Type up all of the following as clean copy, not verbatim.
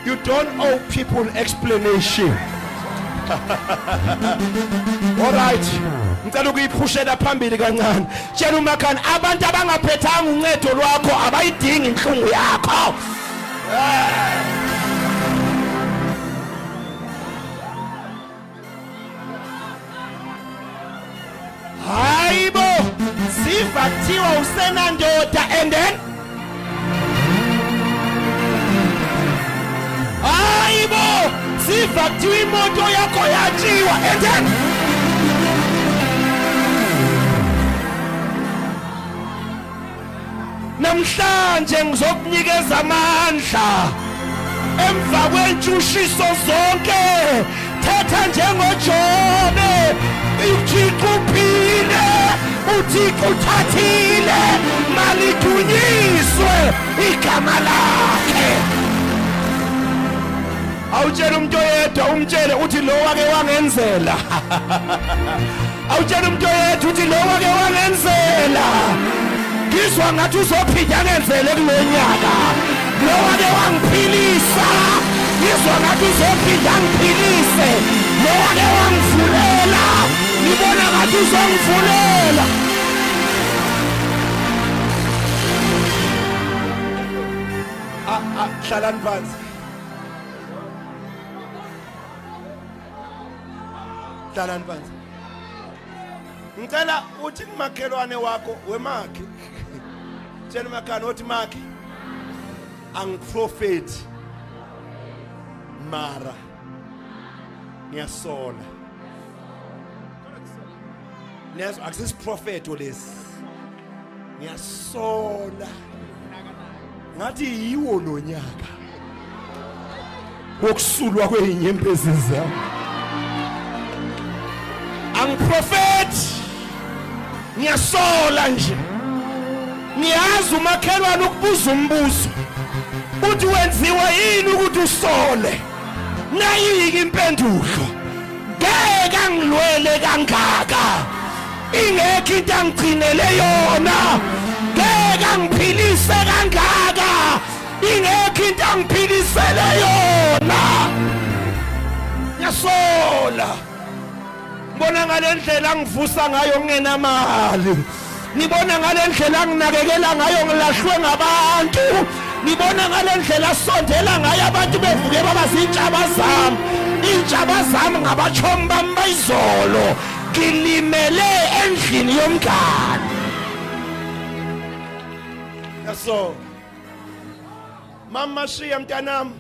You don't owe people explanation. All right. Ngicela ukuyiphushela phambili kancane. Tshela uMakhanda abantu abangaphethanga uncedo lwakho abayidingi inhlungu yakho. Hayibo siva kuthiwa usenandoda and then hayibo siva kuthiwa imoto yakho yatshiwa and then namhlanje ngizokunikeza amandla emva kwentshushiso zonke thetha njengoJobe uThixo uphile uThixo uthathile malidunyiswe igama lakhe awutshela umuntu oyedwa umtshele uthi lo wake wangenzela awutshela umuntu oyedwa uthi lo wake wangenzela ngizwa ngathi uzophinda ngenzele kulonyaka lo wake wangiphilisa ngizwa ngathi uzophinda ngiphilise lo wake wangivulela ngibona ngathi uzongivulela hlalani phansi hlalani phansi ngicela uthi kumakhelwane wakho wemakhe tshela uMakhanda uthi makhe angiprofeti mara ngiyasola nezo akusisiprofeto lesi ngiyasola ngathi yiwo lo nyaka wokusulwa kwezinyembezi zami angiprofeti ngiyasola nje niyazi umakhelwane ukubuza umbuzo uthi wenziwe yini ukuthi usole nayike impendulo ngeke angilwele kangaka ingekho into angigcinele yona ngeke angiphilise kangaka ingekho into angiphilisele yona yasola ngibona ngalendlela angivusa ngayo ngingenamali nibona ngalendlela anginakekela ngayo ngilahlwe ngabantu nibona ngalendlela sondela ngayo abantu bevuke baba zintshaba zami intshaba zami ngabachomi bami bayizolo ngilimele endlini yomngane so mama shiya mntanami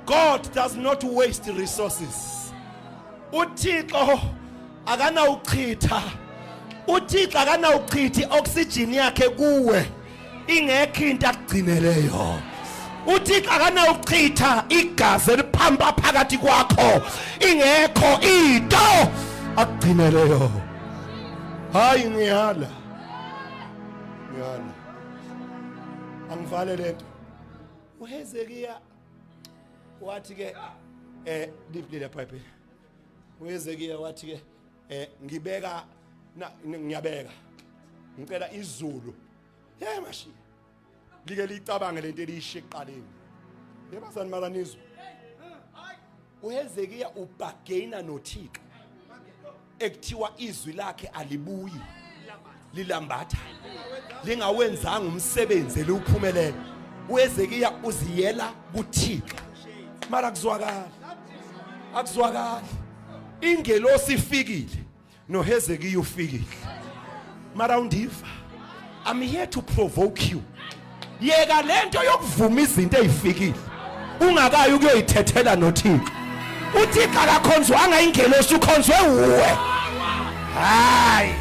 God does not waste resources uThixo akana uchitha uThixo akana uchitha oxygen yakhe kuwe ingekho into akugcineleyo uThixo akana uchitha igazi eliphampa phakathi kwakho ingekho into akugcineleyo hayi ngiyala angivale lento uHezekiya wathi ke liphile pipe uHezekiya wathi ke ngibeka ngiyabeka ngicela izulu mashiya like licabange lento eliyishe eqaleni yebazani malanizwe uHezekiya ubagaina noThixo ekuthiwa izwi lakhe alibuyi lilambatha lingawenzanga umsebenzi eliwuphumelele uHezekiya uziyela kuThixo mara akuzwakala ingelosi ifikile noHezekiya ufikile mara undiva I'm here to provoke you yeka lento yokuvuma izinto ezifikile ungakayi ukuyoyithethela noThixo uThixo akakhonzwanga ingelosi ukhonzwe uwe hayi